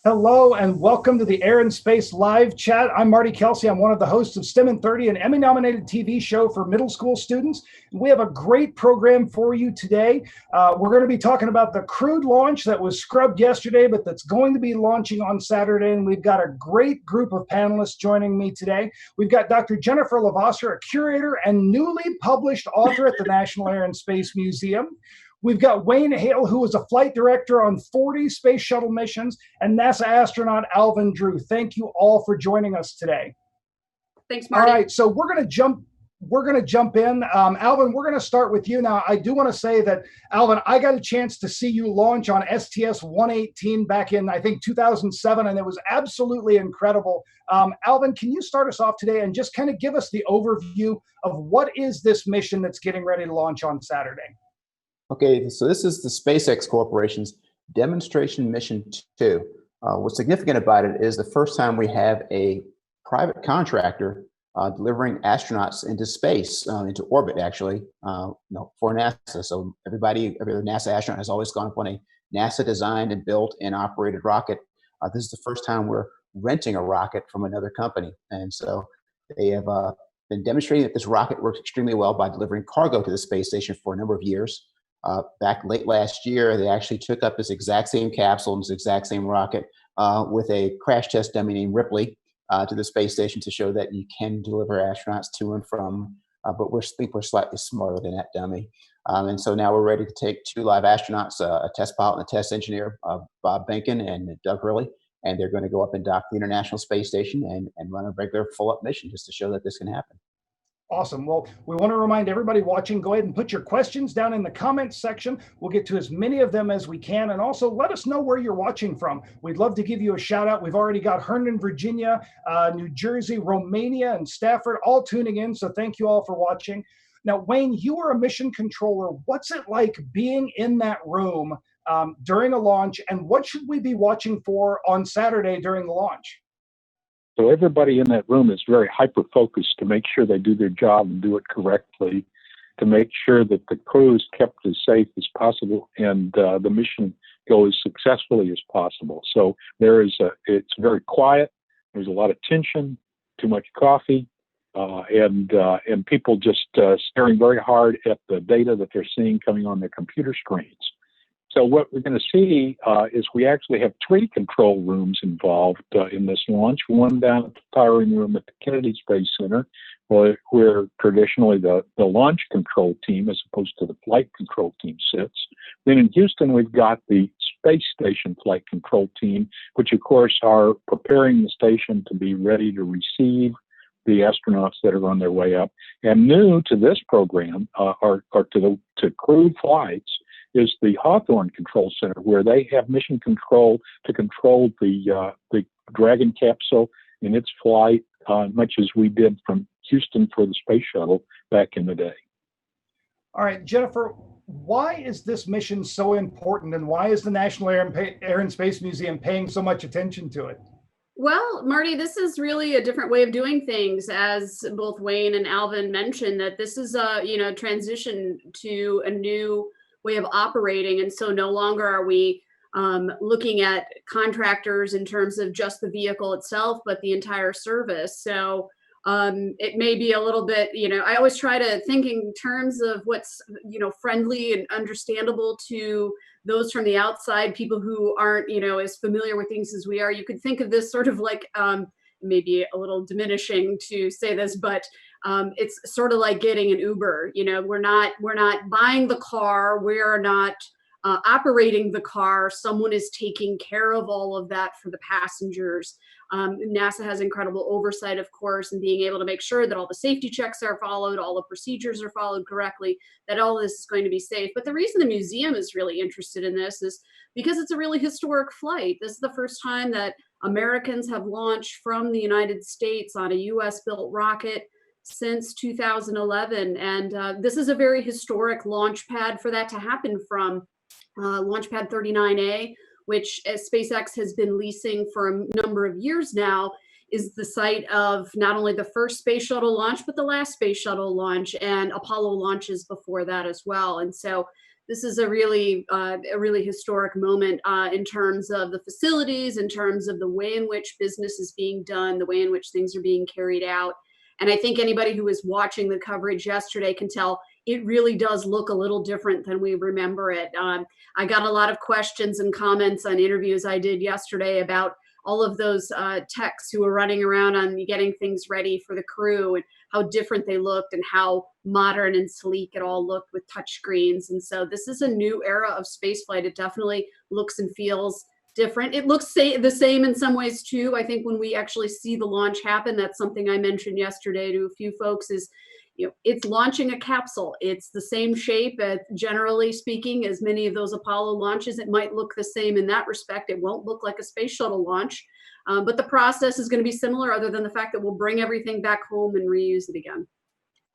Hello and welcome to the Air and Space live chat. I'm Marty Kelsey. I'm one of the hosts of STEM in 30, an Emmy-nominated TV show for middle school students. We have a great program for you today. We're going to be talking about the crewed launch that was scrubbed yesterday, but that's going to be launching on Saturday. And we've got a great group of panelists joining me today. We've got Dr. Jennifer Levasseur, a curator and newly published author at the National Air and Space Museum. We've got Wayne Hale, who was a flight director on 40 space shuttle missions, and NASA astronaut Alvin Drew. Thank you all for joining us today. Thanks, Marty. All right, so we're going to jump in. Alvin, we're going to start with you. Now, I do want to say that, Alvin, I got a chance to see you launch on STS-118 back in, I think, 2007, and it was absolutely incredible. Alvin, can you start us off today and just kind of give us the overview of what is this mission that's getting ready to launch on Saturday? Okay, so this is the SpaceX Corporation's Demonstration Mission 2. What's significant about it is the first time we have a private contractor delivering astronauts into space, into orbit, actually, for NASA. So every NASA astronaut has always gone up on a NASA-designed and built and operated rocket. This is the first time we're renting a rocket from another company. And so they have been demonstrating that this rocket works extremely well by delivering cargo to the space station for a number of years. Back late last year, they actually took up this exact same capsule and this exact same rocket with a crash test dummy named Ripley to the space station to show that you can deliver astronauts to and from, but we think we're slightly smarter than that dummy. And so now we're ready to take two live astronauts, a test pilot and a test engineer, Bob Behnken and Doug Hurley, and they're going to go up and dock the International Space Station and run a regular full-up mission just to show that this can happen. Awesome. Well, we want to remind everybody watching, go ahead and put your questions down in the comments section. We'll get to as many of them as we can. And also let us know where you're watching from. We'd love to give you a shout out. We've already got Herndon, Virginia, New Jersey, Romania, and Stafford all tuning in. So thank you all for watching. Now, Wayne, you are a mission controller. What's it like being in that room during a launch? And what should we be watching for on Saturday during the launch? So everybody in that room is very hyper-focused to make sure they do their job and do it correctly, to make sure that the crew is kept as safe as possible and the mission go as successfully as possible. So it's very quiet. There's a lot of tension, too much coffee, and people just staring very hard at the data that they're seeing coming on their computer screens. So what we're going to see is we actually have three control rooms involved in this launch. One down at the powering room at the Kennedy Space Center, where traditionally the launch control team as opposed to the flight control team sits. Then in Houston, we've got the space station flight control team, which of course are preparing the station to be ready to receive the astronauts that are on their way up. And new to this program, or to crewed flights, is the Hawthorne Control Center, where they have mission control to control the Dragon capsule in its flight, much as we did from Houston for the Space Shuttle back in the day. All right, Jennifer, why is this mission so important, and why is the National Air and Space Museum paying so much attention to it? Well, Marty, this is really a different way of doing things, as both Wayne and Alvin mentioned, that this is a transition to a new way of operating. And so no longer are we looking at contractors in terms of just the vehicle itself, but the entire service. So it may be a little bit, I always try to think in terms of what's, friendly and understandable to those from the outside, people who aren't, as familiar with things as we are. You could think of this sort of like, maybe a little diminishing to say this, but it's sort of like getting an Uber. We're not buying the car. We're not operating the car. Someone is taking care of all of that for the passengers. NASA has incredible oversight, of course, and being able to make sure that all the safety checks are followed, all the procedures are followed correctly, that all of this is going to be safe. But the reason the museum is really interested in this is because it's a really historic flight. This is the first time that Americans have launched from the United States on a US-built rocket since 2011. And this is a very historic launch pad for that to happen from. Launch pad 39A, which SpaceX has been leasing for a number of years now, is the site of not only the first space shuttle launch, but the last space shuttle launch and Apollo launches before that as well. And so this is a really historic moment in terms of the facilities, in terms of the way in which business is being done, the way in which things are being carried out. And I think anybody who was watching the coverage yesterday can tell it really does look a little different than we remember it. I got a lot of questions and comments on interviews I did yesterday about all of those techs who were running around on getting things ready for the crew and how different they looked and how modern and sleek it all looked with touch screens. And so this is a new era of spaceflight. It definitely looks and feels different. It looks the same in some ways too. I think when we actually see the launch happen, that's something I mentioned yesterday to a few folks is, it's launching a capsule. It's the same shape, generally speaking, as many of those Apollo launches. It might look the same in that respect. It won't look like a space shuttle launch, but the process is going to be similar other than the fact that we'll bring everything back home and reuse it again.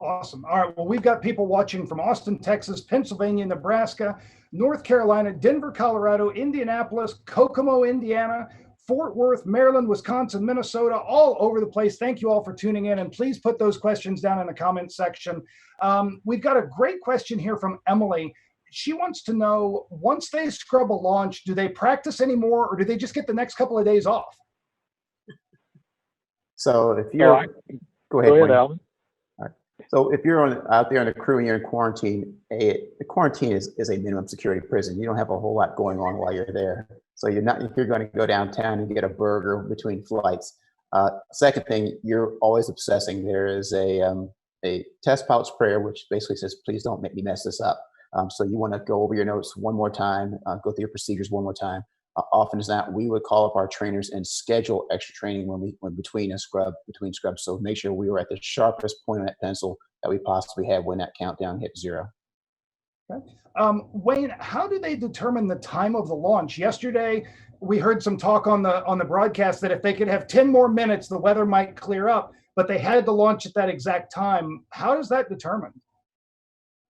Awesome. All right. Well, we've got people watching from Austin, Texas, Pennsylvania, Nebraska, North Carolina, Denver, Colorado, Indianapolis, Kokomo, Indiana, Fort Worth, Maryland, Wisconsin, Minnesota, all over the place. Thank you all for tuning in, and please put those questions down in the comments section. We've got a great question here from Emily. She wants to know, once they scrub a launch, do they practice anymore, or do they just get the next couple of days off? So if you're, go ahead, Alvin. So if you're out there on the crew and you're in quarantine, the quarantine is a minimum security prison. You don't have a whole lot going on while you're there. So you're not, if you're going to go downtown and get a burger between flights. Second thing, you're always obsessing. There is a test pilot's prayer, which basically says, please don't make me mess this up. So you want to go over your notes one more time, go through your procedures one more time. Often as not, we would call up our trainers and schedule extra training when between scrubs. So make sure we were at the sharpest point on that pencil that we possibly had when that countdown hit 0. Okay. Wayne, how do they determine the time of the launch? Yesterday, we heard some talk on the broadcast that if they could have 10 more minutes, the weather might clear up, but they had to launch at that exact time. How does that determine?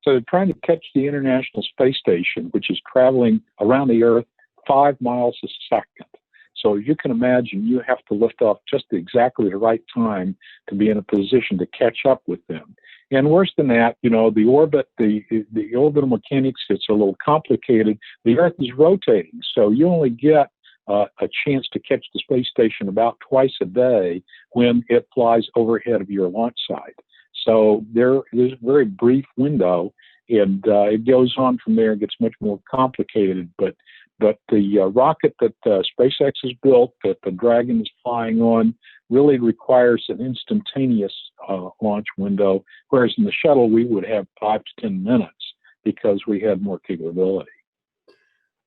So they're trying to catch the International Space Station, which is traveling around the Earth 5 miles a second. So you can imagine you have to lift off just exactly the right time to be in a position to catch up with them. And worse than that, the orbit, the orbital mechanics, it's a little complicated. The Earth is rotating, so you only get a chance to catch the space station about twice a day when it flies overhead of your launch site. So there's a very brief window, and it goes on from there. It gets much more complicated, but the rocket that SpaceX has built, that the Dragon is flying on, really requires an instantaneous launch window, whereas in the shuttle we would have 5 to 10 minutes because we had more capability.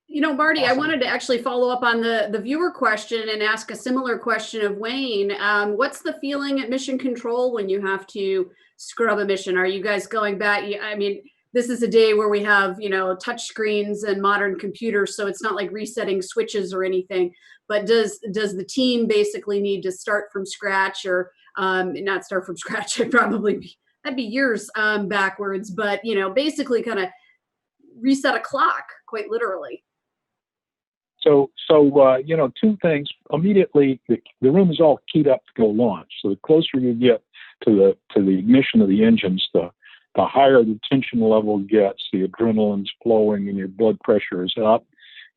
Marty, Awesome. I wanted to actually follow up on the viewer question and ask a similar question of Wayne. What's the feeling at Mission Control when you have to scrub a mission? Are you guys going back? I mean, this is a day where we have, touch screens and modern computers, so it's not like resetting switches or anything. But does the team basically need to start from scratch, or not start from scratch? That'd be years backwards. But basically, kind of reset a clock, quite literally. So 2 things. Immediately, the room is all keyed up to go launch. So the closer you get to the ignition of the engines, the higher the tension level gets, the adrenaline's flowing, and your blood pressure is up.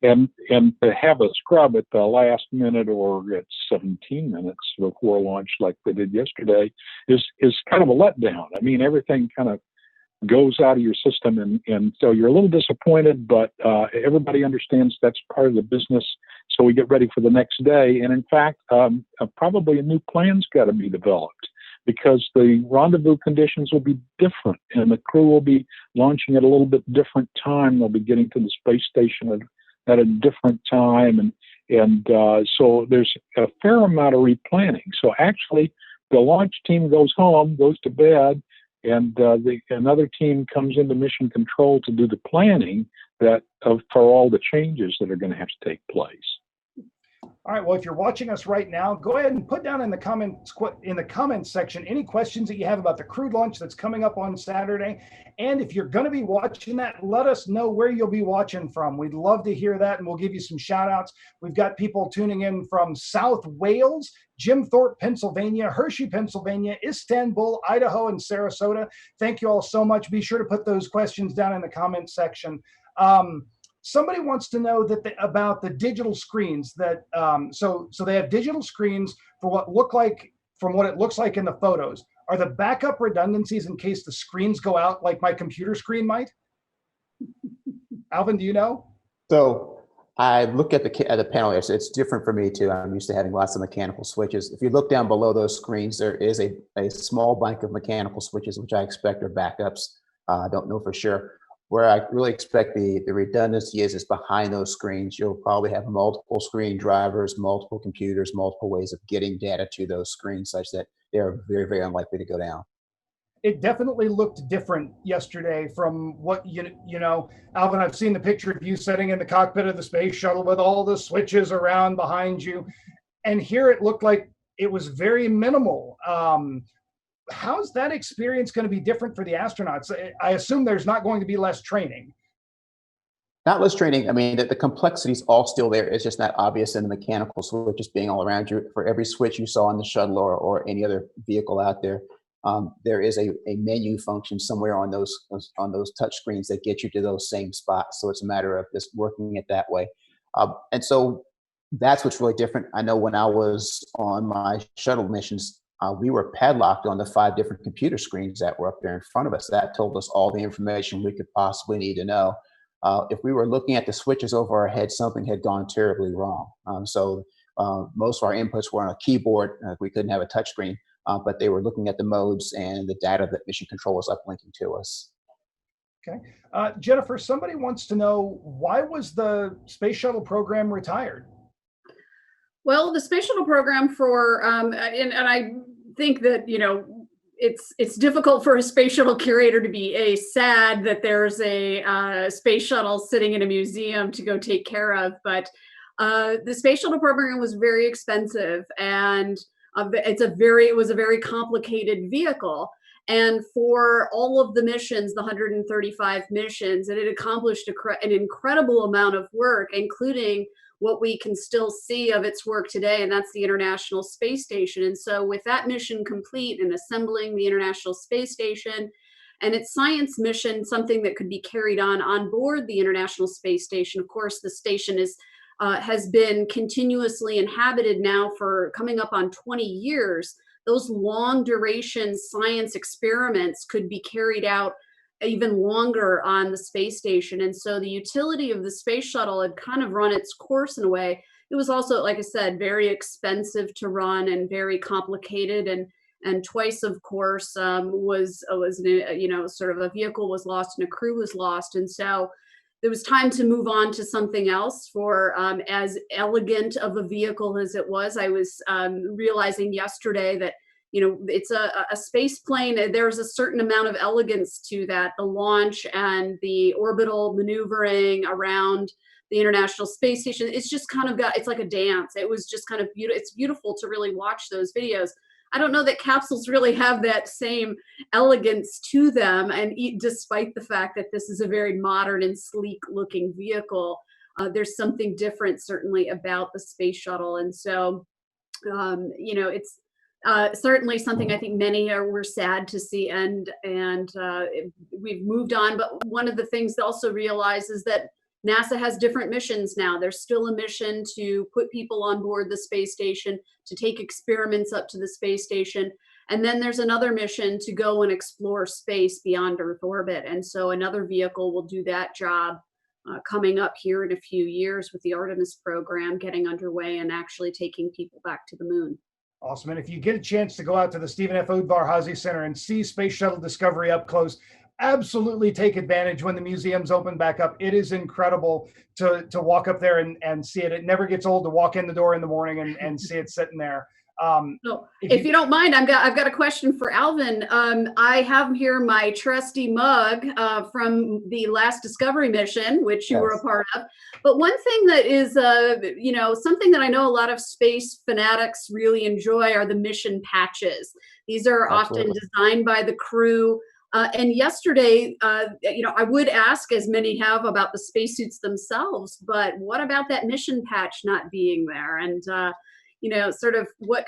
And to have a scrub at the last minute or at 17 minutes before launch, like they did yesterday, is kind of a letdown. I mean, everything kind of goes out of your system, and so you're a little disappointed, but everybody understands that's part of the business. So we get ready for the next day, and in fact, probably a new plan's got to be developed, because the rendezvous conditions will be different, and the crew will be launching at a little bit different time. They'll be getting to the space station at a different time, and so there's a fair amount of replanning. So actually, the launch team goes home, goes to bed, and another team comes into Mission Control to do the planning for all the changes that are going to have to take place. All right. Well, if you're watching us right now, go ahead and put down in the comments section any questions that you have about the crew launch that's coming up on Saturday. And if you're going to be watching that, let us know where you'll be watching from. We'd love to hear that, and we'll give you some shout outs. We've got people tuning in from South Wales, Jim Thorpe, Pennsylvania, Hershey, Pennsylvania, Istanbul, Idaho, and Sarasota. Thank you all so much. Be sure to put those questions down in the comments section. Somebody wants to know that about the digital screens that so they have digital screens for what look like from what it looks like in the photos. Are the backup redundancies in case the screens go out like my computer screen might? Alvin, do you know? So I look at the panel here. So it's different for me too. I'm used to having lots of mechanical switches. If you look down below those screens, there is a small bank of mechanical switches, which I expect are backups. I don't know for sure. Where I really expect the redundancy is behind those screens. You'll probably have multiple screen drivers, multiple computers, multiple ways of getting data to those screens such that they're very, very unlikely to go down. It definitely looked different yesterday from what, you know, Alvin, I've seen the picture of you sitting in the cockpit of the space shuttle with all the switches around behind you. And here it looked like it was very minimal. How's that experience going to be different for the astronauts? I assume there's not going to be less training. Not less training. I mean, the complexity is all still there. It's just not obvious in the mechanical switches being all around you. For every switch you saw on the shuttle or any other vehicle out there, there is a menu function somewhere on those touch screens that get you to those same spots. So it's a matter of just working it that way. And so that's what's really different. I know when I was on my shuttle missions, we were padlocked on the 5 different computer screens that were up there in front of us. That told us all the information we could possibly need to know. If we were looking at the switches over our head, something had gone terribly wrong. So most of our inputs were on a keyboard. We couldn't have a touch screen, but they were looking at the modes and the data that mission control was uplinking to us. Okay. Jennifer, somebody wants to know, why was the space shuttle program retired? Well, the space shuttle program for, and I think that, you know, it's difficult for a space shuttle curator to be sad that there's a space shuttle sitting in a museum to go take care of, but the space shuttle program was very expensive, and it was a very complicated vehicle. And for all of the missions, the 135 missions, it had accomplished an incredible amount of work, including what we can still see of its work today, and that's the International Space Station. And so with that mission complete and assembling the International Space Station and its science mission, something that could be carried on board the International Space Station. Of course, the station has been continuously inhabited now for coming up on 20 years. Those long duration science experiments could be carried out even longer on the space station. And so the utility of the space shuttle had kind of run its course in a way. It was also, like I said, very expensive to run and very complicated. And twice, of course, was you know, sort of a vehicle was lost and a crew was lost. And so there was time to move on to something else. For as elegant of a vehicle as it was, I was realizing yesterday that, you know, it's a space plane. There's a certain amount of elegance to that. The launch and the orbital maneuvering around the International Space Station, it's just kind of it's like a dance. It was just kind of beautiful. It's beautiful to really watch those videos. I don't know that capsules really have that same elegance to them. And despite the fact that this is a very modern and sleek looking vehicle, there's something different certainly about the space shuttle. And so, you know, it's certainly something I think many were sad to see, and we've moved on. But one of the things to also realize is that NASA has different missions now. There's still a mission to put people on board the space station, to take experiments up to the space station. And then there's another mission to go and explore space beyond Earth orbit. And so another vehicle will do that job coming up here in a few years with the Artemis program getting underway and actually taking people back to the moon. Awesome. And if you get a chance to go out to the Stephen F. Udvar-Hazy Center and see Space Shuttle Discovery up close, absolutely take advantage when the museums open back up. It is incredible to walk up there and see it. It never gets old to walk in the door in the morning and see it sitting there. So if you don't mind, I've got a question for Alvin. I have here my trusty mug from the last Discovery mission, which you were a part of. But one thing that is, you know, something that I know a lot of space fanatics really enjoy are the mission patches. These are often designed by the crew. And yesterday, you know, I would ask, as many have, about the spacesuits themselves, but what about that mission patch not being there? And you know, sort of what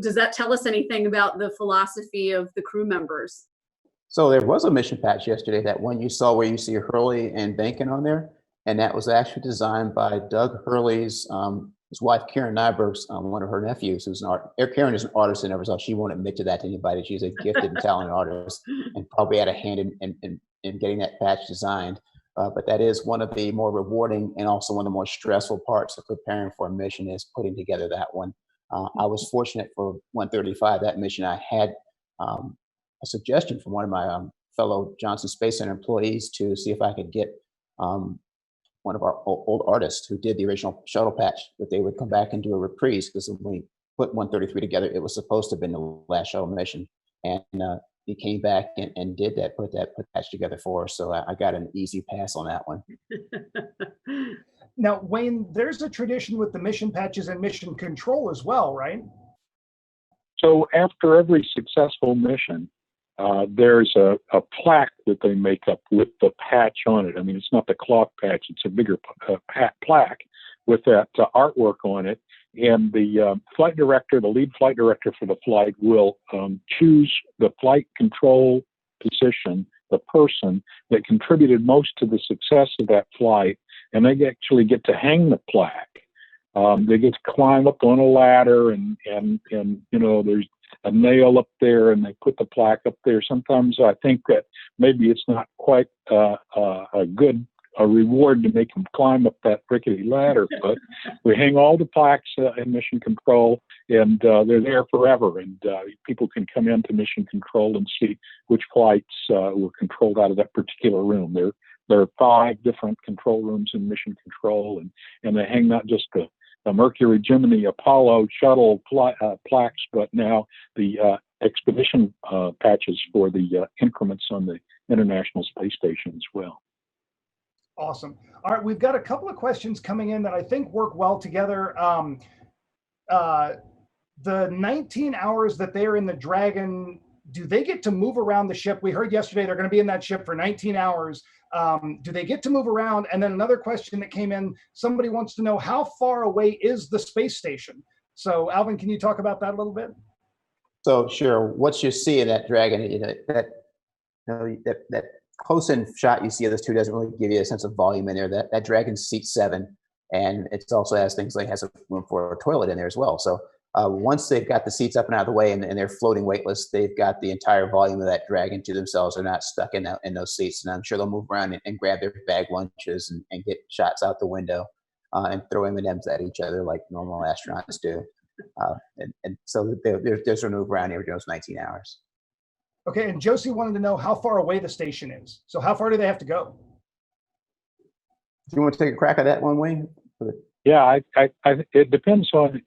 does that tell us anything about the philosophy of the crew members? So there was a mission patch yesterday, that one you saw where you see Hurley and Bankin on there, and that was actually designed by Doug Hurley's his wife Karen Nyberg's one of her nephews, who's an art. Karen is an artist and everything. She won't admit to that to anybody. She's a gifted and talented artist, and probably had a hand in getting that patch designed. But that is one of the more rewarding and also one of the more stressful parts of preparing for a mission, is putting together that one. I was fortunate for 135, that mission. I had a suggestion from one of my fellow Johnson Space Center employees to see if I could get one of our old artists who did the original shuttle patch, that they would come back and do a reprise, because when we put 133 together, it was supposed to have been the last shuttle mission. And he came back and did that, put that patch together for us. So I got an easy pass on that one. Now, Wayne, there's a tradition with the mission patches and mission control as well, right? So after every successful mission, there's a plaque that they make up with the patch on it. I mean, it's not the cloth patch, it's a bigger plaque with that artwork on it. And the flight director, the lead flight director for the flight, will choose the flight control position, the person that contributed most to the success of that flight, and they actually get to hang the plaque. They get to climb up on a ladder, and you know, there's a nail up there, and they put the plaque up there. Sometimes I think that maybe it's not quite a reward to make them climb up that rickety ladder, but we hang all the plaques in mission control, and they're there forever. And people can come into mission control and see which flights were controlled out of that particular room. There are 5 different control rooms in mission control, and they hang not just the Mercury, Gemini, Apollo, Shuttle plaques, but now the expedition patches for the increments on the International Space Station as well. Awesome. All right, we've got a couple of questions coming in that I think work well together. The 19 hours that they're in the Dragon, do they get to move around the ship? We heard yesterday they're going to be in that ship for 19 hours. Do they get to move around? And then another question that came in, somebody wants to know, how far away is the space station? So Alvin, can you talk about that a little bit? So sure, what you see in that Dragon, that close-in shot you see of those two doesn't really give you a sense of volume in there. That Dragon's seat 7, and it also has things like, has a room for a toilet in there as well. So once they've got the seats up and out of the way, and they're floating weightless, they've got the entire volume of that Dragon to themselves. They're not stuck in those seats, and I'm sure they'll move around and grab their bag lunches and get shots out the window and throw M&Ms at each other like normal astronauts do. And so there's a move around here during those 19 hours. Okay, and Josie wanted to know how far away the station is. So how far do they have to go? Do you want to take a crack at that one, Wayne? Yeah, it depends on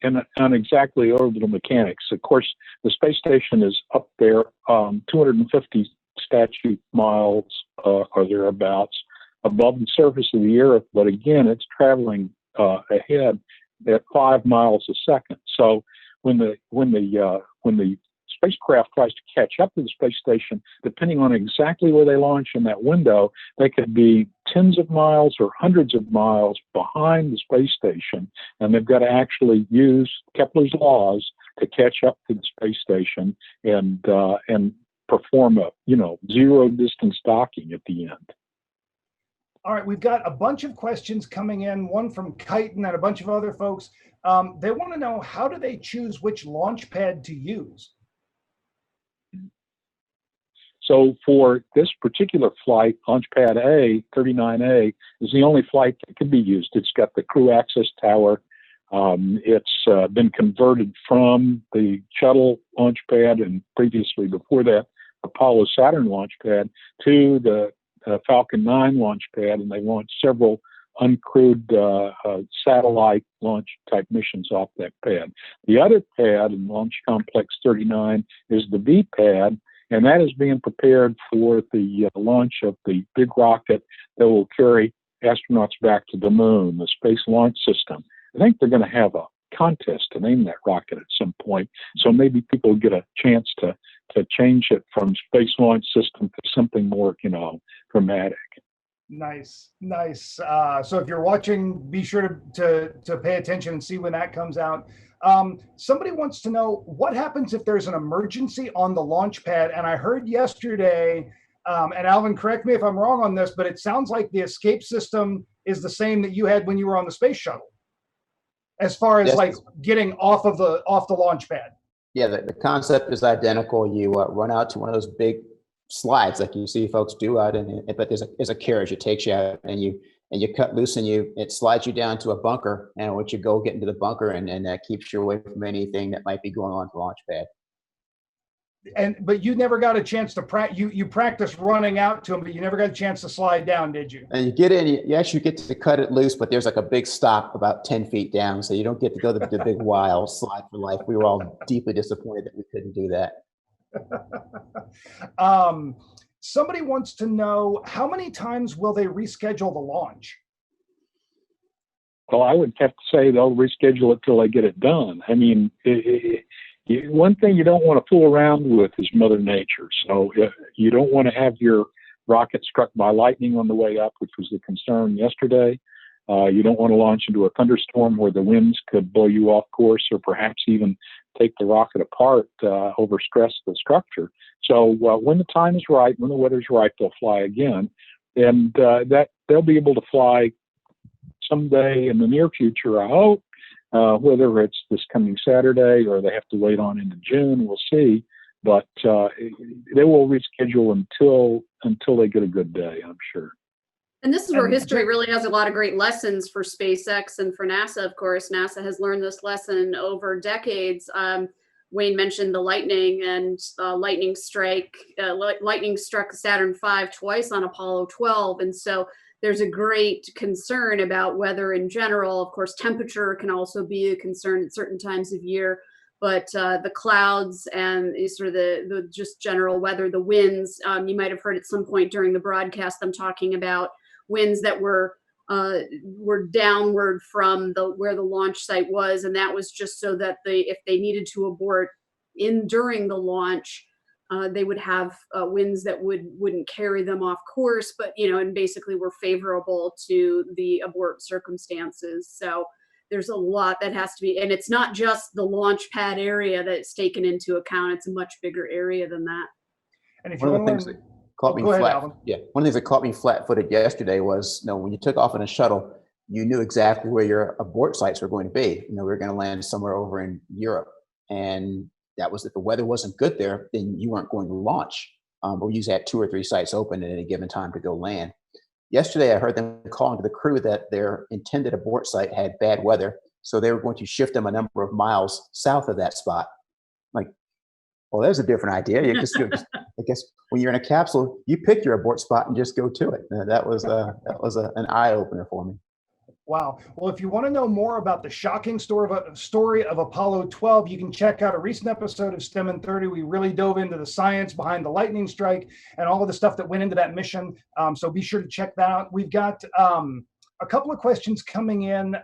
exactly orbital mechanics. Of course, the space station is up there, 250 statute miles or thereabouts above the surface of the Earth, but again, it's traveling ahead at 5 miles a second. So when the spacecraft tries to catch up to the space station, depending on exactly where they launch in that window, they could be tens of miles or hundreds of miles behind the space station, and they've got to actually use Kepler's laws to catch up to the space station and perform a zero distance docking at the end. All right, we've got a bunch of questions coming in, one from Chiton and a bunch of other folks. They want to know, how do they choose which launch pad to use? So for this particular flight, Launch Pad A, 39A, is the only flight that can be used. It's got the crew access tower. It's been converted from the Shuttle launch pad, and previously before that, Apollo Saturn launch pad, to the Falcon 9 launch pad, and they launched several uncrewed satellite launch type missions off that pad. The other pad in Launch Complex 39 is the V pad, and that is being prepared for the launch of the big rocket that will carry astronauts back to the moon, the Space Launch System. I think they're going to have a contest to name that rocket at some point, so maybe people get a chance to change it from Space Launch System to something more, dramatic. Nice, nice. So if you're watching, be sure to pay attention and see when that comes out. Somebody wants to know what happens if there's an emergency on the launch pad. And I heard yesterday, and Alvin, correct me if I'm wrong on this, but it sounds like the escape system is the same that you had when you were on the space shuttle, as far as Yes. like getting off the launch pad. Yeah, the concept is identical. You run out to one of those big slides like you see folks do out but there's a carriage that takes you out, and you cut loose, and it slides you down to a bunker, and once you go get into the bunker, and that keeps you away from anything that might be going on the launch pad. But you never got a chance to practice. You practiced running out to them, but you never got a chance to slide down, did you? And you get in, you actually get to cut it loose, but there's like a big stop about 10 feet down, so you don't get to go the big wild slide for life. We were all deeply disappointed that we couldn't do that. Somebody wants to know, how many times will they reschedule the launch? Well, I would have to say they'll reschedule it till they get it done. I mean, one thing you don't want to fool around with is Mother Nature. So you don't want to have your rocket struck by lightning on the way up, which was the concern yesterday. You don't want to launch into a thunderstorm where the winds could blow you off course, or perhaps even take the rocket apart, overstress the structure. So when the time is right, when the weather's right, they'll fly again. And that they'll be able to fly someday in the near future, I hope. Whether it's this coming Saturday or they have to wait on into June, we'll see. But they will reschedule until they get a good day, I'm sure. And this is where history really has a lot of great lessons for SpaceX and for NASA. Of course, NASA has learned this lesson over decades. Wayne mentioned the lightning, and lightning struck Saturn V twice on Apollo 12. And so there's a great concern about weather in general. Of course, temperature can also be a concern at certain times of year, but the clouds and sort of the just general weather, the winds, you might have heard at some point during the broadcast, I'm talking about winds that were downward from where the launch site was, and that was just so that if they needed to abort during the launch, they would have winds that wouldn't carry them off course, but and basically were favorable to the abort circumstances. So there's a lot that has to be, and it's not just the launch pad area that's taken into account. It's a much bigger area than that. And if you want to learn, caught me flat. Yeah, one of the things that caught me flat-footed yesterday was, when you took off in a shuttle, you knew exactly where your abort sites were going to be. We were going to land somewhere over in Europe, and that was if the weather wasn't good there, then you weren't going to launch. But we usually had 2 or 3 sites open at any given time to go land. Yesterday, I heard them calling to the crew that their intended abort site had bad weather, so they were going to shift them a number of miles south of that spot. Like, well, there's a different idea. I guess when you're in a capsule, you pick your abort spot and just go to it. That was an eye opener for me. Wow. Well, if you want to know more about the shocking story of Apollo 12, you can check out a recent episode of STEM in 30. We really dove into the science behind the lightning strike and all of the stuff that went into that mission. So be sure to check that out. We've got a couple of questions coming in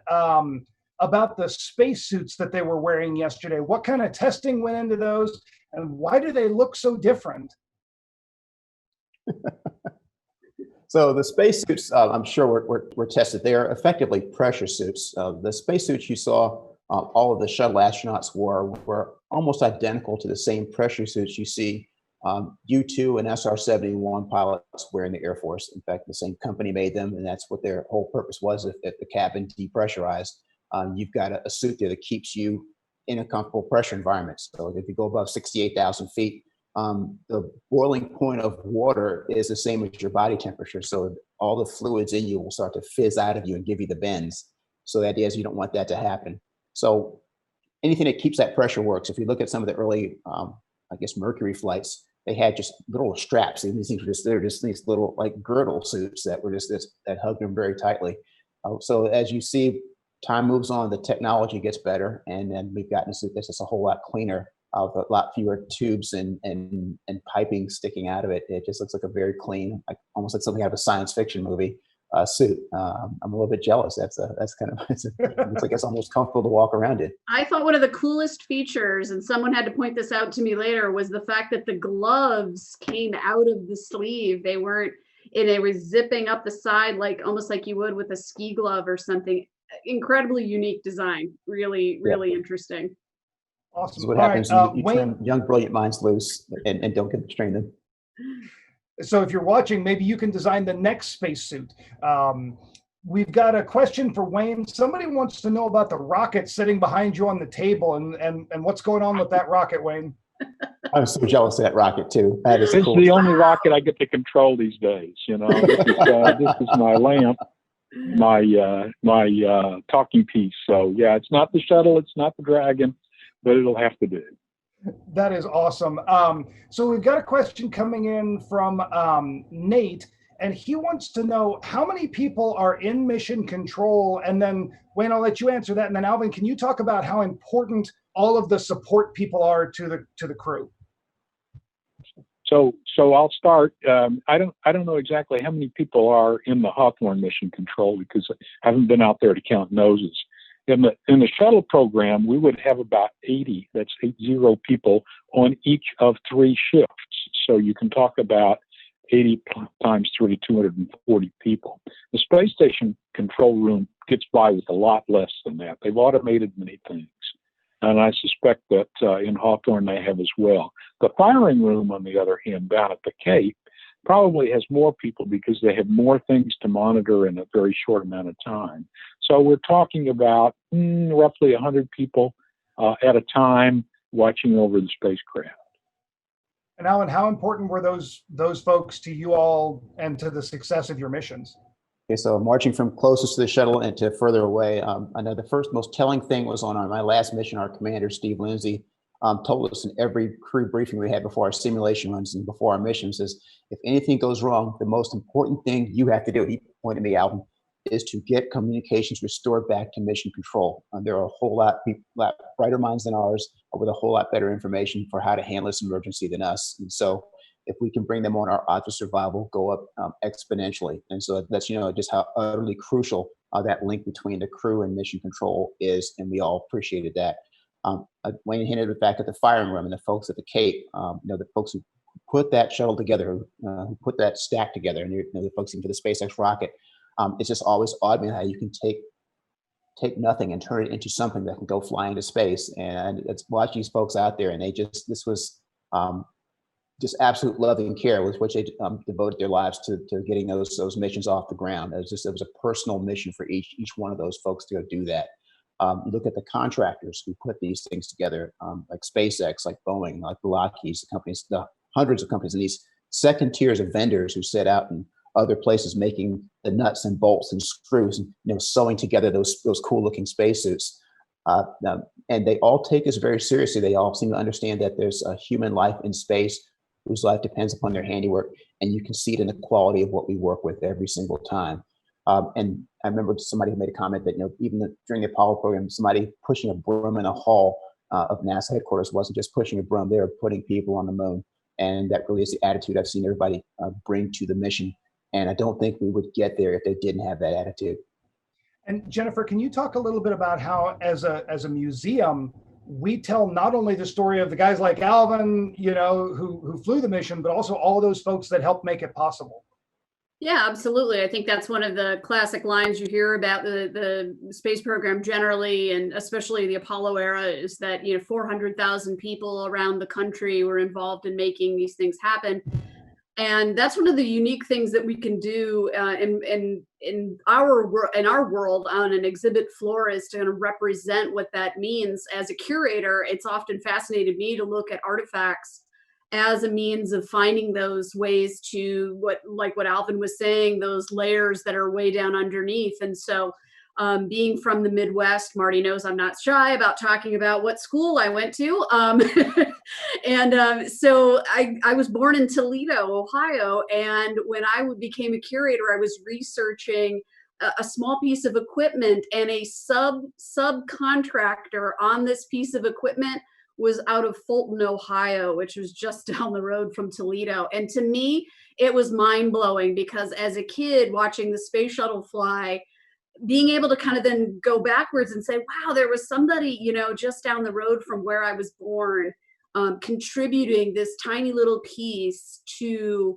about the spacesuits that they were wearing yesterday. What kind of testing went into those, and why do they look so different? So the spacesuits, I'm sure were tested. They are effectively pressure suits. The spacesuits you saw all of the shuttle astronauts were almost identical to the same pressure suits you see U-2 and SR-71 pilots wear in the Air Force. In fact, the same company made them, and that's what their whole purpose was, if the cabin depressurized. You've got a suit there that keeps you in a comfortable pressure environment. So if you go above 68,000 feet, the boiling point of water is the same as your body temperature. So all the fluids in you will start to fizz out of you and give you the bends. So the idea is you don't want that to happen. So anything that keeps that pressure works. If you look at some of the early, Mercury flights, they had just little straps. These things were just these little like girdle suits that were that hugged them very tightly. So as you see, time moves on, the technology gets better, and then we've gotten a suit that's just a whole lot cleaner, with a lot fewer tubes and piping sticking out of it. It just looks like a very clean, almost like something out of a science fiction movie suit. I'm a little bit jealous. That's kind of it looks like it's almost comfortable to walk around in. I thought one of the coolest features, and someone had to point this out to me later, was the fact that the gloves came out of the sleeve. They weren't, and they were zipping up the side like almost like you would with a ski glove or something. Incredibly unique design. Really, really interesting. This is Awesome. what All happens right, when you Wayne, turn young, brilliant minds loose and don't get to train them. so if you're watching, maybe you can design the next spacesuit. We've got a question for Wayne. Somebody wants to know about the rocket sitting behind you on the table and what's going on with that rocket, Wayne. I was so jealous of that rocket too. That is This cool. is the only rocket I get to control these days. You know, this is my lamp, my talking piece. So yeah, it's not the shuttle, it's not the Dragon, but it'll have to do. That is awesome. So we've got a question coming in from Nate, and he wants to know how many people are in mission control. And then Wayne, I'll let you answer that. And then Alvin, can you talk about how important all of the support people are to the crew? So I'll start. I don't know exactly how many people are in the Hawthorne mission control because I haven't been out there to count noses. In the shuttle program, we would have about 80. That's 80 people on each of 3 shifts. So you can talk about 80 times 3, 240 people. The space station control room gets by with a lot less than that. They've automated many things. And I suspect that in Hawthorne they have as well. The firing room, on the other hand, down at the Cape, probably has more people because they have more things to monitor in a very short amount of time. So we're talking about roughly 100 people at a time watching over the spacecraft. And Alan, how important were those folks to you all and to the success of your missions? Okay, so marching from closest to the shuttle and to further away, I know the first most telling thing was on my last mission. Our commander, Steve Lindsay, told us in every crew briefing we had before our simulation runs and before our missions is, if anything goes wrong, the most important thing you have to do, he pointed me, Alvin, is to get communications restored back to mission control. There are a whole lot brighter minds than ours with a whole lot better information for how to handle this emergency than us. And so if we can bring them on, our odds of survival go up exponentially. And so that's, just how utterly crucial that link between the crew and mission control is, and we all appreciated that. Wayne hinted at the fact that the firing room and the folks at the Cape, the folks who put that shuttle together, who put that stack together, and the folks into the SpaceX rocket, it's just always awed me how you can take nothing and turn it into something that can go fly into space. And it's watch these folks out there, and this was just absolute love and care with which they devoted their lives to getting those missions off the ground. It was a personal mission for each one of those folks to go do that. You look at the contractors who put these things together, like SpaceX, like Boeing, like the Lockheed's, the hundreds of companies, and these second tiers of vendors who set out in other places making the nuts and bolts and screws and sewing together those cool looking spacesuits. And they all take this very seriously. They all seem to understand that there's a human life in space whose life depends upon their handiwork, and you can see it in the quality of what we work with every single time. And I remember somebody made a comment that even during the Apollo program, somebody pushing a broom in a hall of NASA headquarters wasn't just pushing a broom; they were putting people on the moon. And that really is the attitude I've seen everybody bring to the mission. And I don't think we would get there if they didn't have that attitude. And Jennifer, can you talk a little bit about how, as a museum, we tell not only the story of the guys like Alvin, who flew the mission, but also all those folks that helped make it possible? Yeah, absolutely. I think that's one of the classic lines you hear about the space program generally, and especially the Apollo era, is that 400,000 people around the country were involved in making these things happen. And that's one of the unique things that we can do in our world on an exhibit floor, is to kind of represent what that means. As a curator, it's often fascinated me to look at artifacts as a means of finding those ways to what Alvin was saying, those layers that are way down underneath. And so being from the Midwest, Marty knows I'm not shy about talking about what school I went to. So I was born in Toledo, Ohio. And when I became a curator, I was researching a small piece of equipment, and a subcontractor on this piece of equipment was out of Fulton, Ohio, which was just down the road from Toledo. And to me, it was mind-blowing, because as a kid watching the space shuttle fly, being able to kind of then go backwards and say, wow, there was somebody, just down the road from where I was born, contributing this tiny little piece to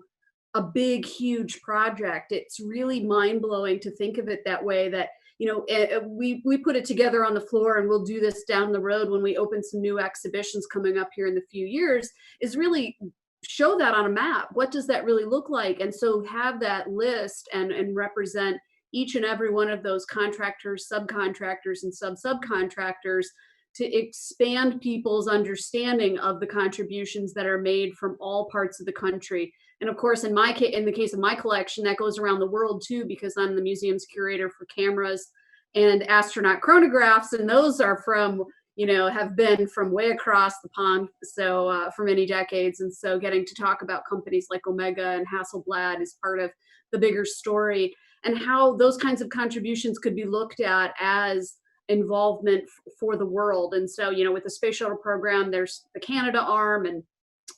a big, huge project. It's really mind blowing to think of it that way, that, we put it together on the floor, and we'll do this down the road when we open some new exhibitions coming up here in the few years, is really show that on a map. What does that really look like? And so have that list and represent each and every one of those contractors, subcontractors, and subcontractors, to expand people's understanding of the contributions that are made from all parts of the country. And of course, in the case of my collection, that goes around the world too, because I'm the museum's curator for cameras and astronaut chronographs, and those are from, have been from way across the pond, so for many decades. And so getting to talk about companies like Omega and Hasselblad is part of the bigger story, and how those kinds of contributions could be looked at as involvement for the world. And so, with the Space Shuttle program, there's the Canada arm and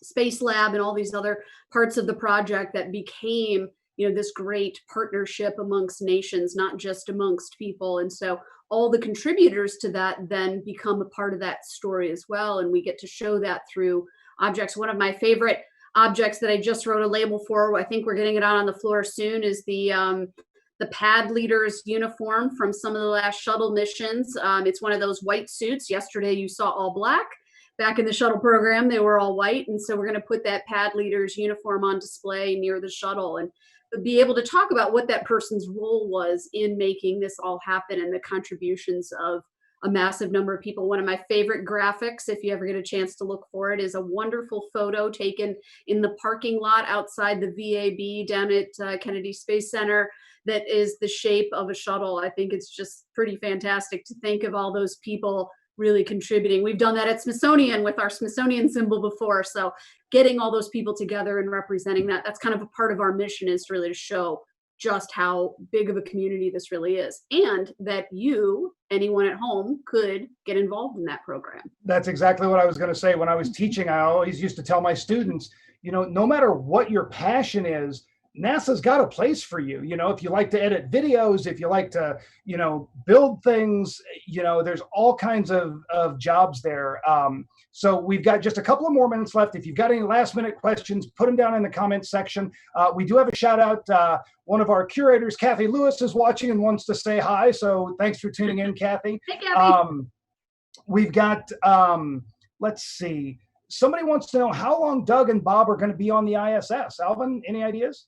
Space Lab and all these other parts of the project that became, this great partnership amongst nations, not just amongst people. And so all the contributors to that then become a part of that story as well. And we get to show that through objects. One of my favorite objects that I just wrote a label for, I think we're getting it out on the floor soon, is the pad leader's uniform from some of the last shuttle missions. It's one of those white suits. Yesterday you saw all black. Back in the shuttle program, they were all white. And so we're going to put that pad leader's uniform on display near the shuttle, and be able to talk about what that person's role was in making this all happen, and the contributions of a massive number of people. One of my favorite graphics, if you ever get a chance to look for it, is a wonderful photo taken in the parking lot outside the VAB down at Kennedy Space Center that is the shape of a shuttle. I think it's just pretty fantastic to think of all those people really contributing. We've done that at Smithsonian with our Smithsonian symbol before. So getting all those people together and representing that's kind of a part of our mission, is to really to show just how big of a community this really is, and that anyone at home, could get involved in that program. That's exactly what I was going to say. When I was teaching, I always used to tell my students, no matter what your passion is, NASA's got a place for you. If you like to edit videos, if you like to, build things, there's all kinds of jobs there. So we've got just a couple of more minutes left. If you've got any last minute questions, put them down in the comments section. We do have a shout out. One of our curators, Kathy Lewis, is watching and wants to say hi. So thanks for tuning in, Kathy. Hey, Kathy. We've got, let's see. Somebody wants to know how long Doug and Bob are going to be on the ISS. Alvin, any ideas?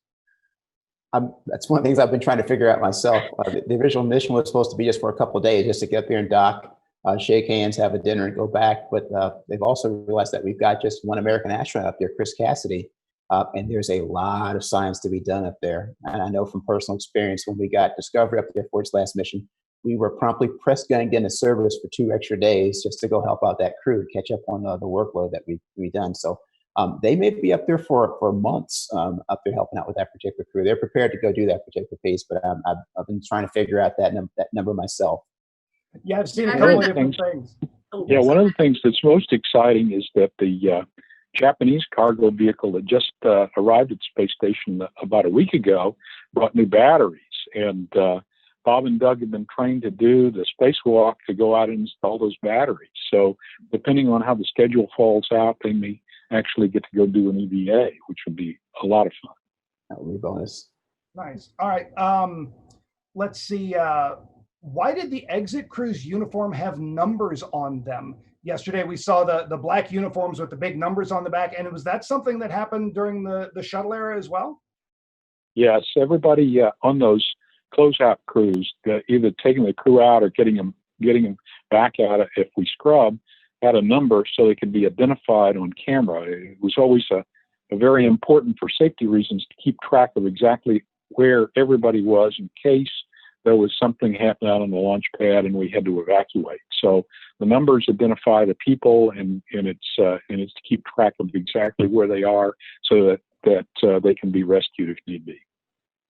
That's one of the things I've been trying to figure out myself. The original mission was supposed to be just for a couple of days, just to get up there and dock, shake hands, have a dinner, and go back. But they've also realized that we've got just one American astronaut up there, Chris Cassidy, and there's a lot of science to be done up there. And I know from personal experience, when we got Discovery up there for its last mission, we were promptly press gunned into service for 2 extra days just to go help out that crew, catch up on the workload that we've done. So they may be up there for months, up there helping out with that particular crew. They're prepared to go do that particular piece, but I've been trying to figure out that number myself. Yeah, I've seen a couple of different things. Yeah, one of the things that's most exciting is that the Japanese cargo vehicle that just arrived at the space station about a week ago brought new batteries. And Bob and Doug have been trained to do the spacewalk to go out and install those batteries. So depending on how the schedule falls out, they may actually get to go do an EVA, which would be a lot of fun. That would be a bonus. Nice. All right. Let's see. Why did the exit crew's uniform have numbers on them? Yesterday, we saw the black uniforms with the big numbers on the back. And was that something that happened during the shuttle era as well? Yes, everybody on those closeout crews, either taking the crew out or getting them back out if we scrub, had a number so they could be identified on camera. It was always a very important, for safety reasons, to keep track of exactly where everybody was in case there was something happening out on the launch pad and we had to evacuate. So the numbers identify the people, and it's to keep track of exactly where they are so that they can be rescued if need be.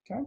Okay.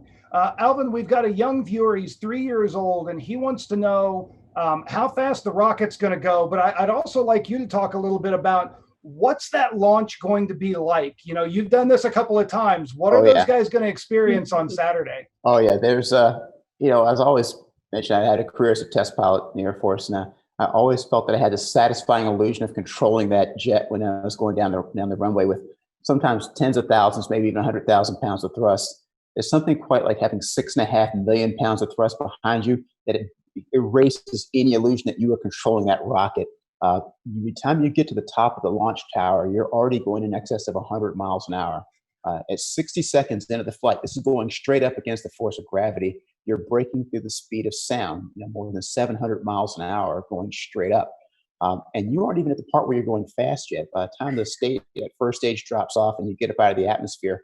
Alvin, we've got a young viewer. He's 3 years old, and he wants to know how fast the rocket's going to go. But I'd also like you to talk a little bit about what's that launch going to be like. You've done this a couple of times. What are those guys going to experience on Saturday? Oh, yeah. There's, as I always mentioned, I had a career as a test pilot in the Air Force, and I always felt that I had the satisfying illusion of controlling that jet when I was going down the runway with sometimes tens of thousands, maybe even 100,000 pounds of thrust. There's something quite like having 6.5 million pounds of thrust behind you that it erases any illusion that you are controlling that rocket. By the time you get to the top of the launch tower, you're already going in excess of 100 miles an hour. At 60 seconds into the flight, this is going straight up against the force of gravity. You're breaking through the speed of sound, more than 700 miles an hour going straight up. And you aren't even at the part where you're going fast yet. By the time that first stage drops off and you get up out of the atmosphere,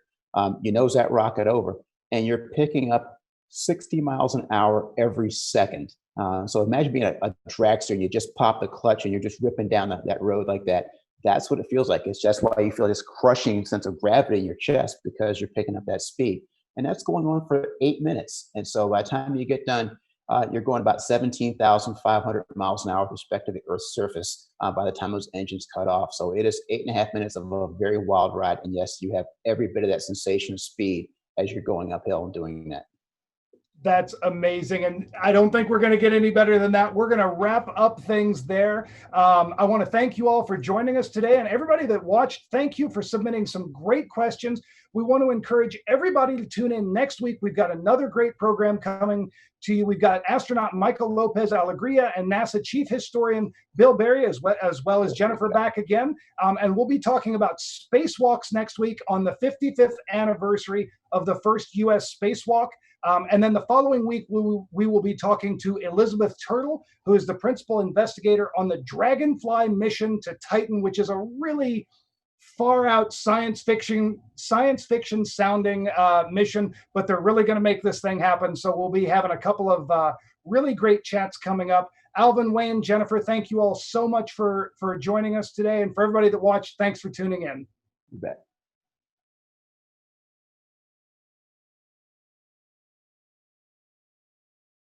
you nose that rocket over, and you're picking up 60 miles an hour every second. So imagine being a dragster. You just pop the clutch and you're just ripping down that road like that. That's what it feels like. It's just why you feel this crushing sense of gravity in your chest, because you're picking up that speed. And that's going on for 8 minutes. And so by the time you get done, you're going about 17,500 miles an hour with respect to the Earth's surface by the time those engines cut off. So it is 8.5 minutes of a very wild ride. And yes, you have every bit of that sensation of speed as you're going uphill and doing that. That's amazing. And I don't think we're going to get any better than that. We're going to wrap up things there. I want to thank you all for joining us today. And everybody that watched, thank you for submitting some great questions. We want to encourage everybody to tune in next week. We've got another great program coming to you. We've got astronaut Michael Lopez Alegria and NASA Chief Historian Bill Berry, as well as Jennifer back again. And we'll be talking about spacewalks next week on the 55th anniversary of the first U.S. spacewalk. And then the following week, we will be talking to Elizabeth Turtle, who is the principal investigator on the Dragonfly mission to Titan, which is a really far out science fiction sounding mission, but they're really going to make this thing happen. So we'll be having a couple of really great chats coming up. Alvin, Wayne, Jennifer, thank you all so much for joining us today. And for everybody that watched, thanks for tuning in. You bet.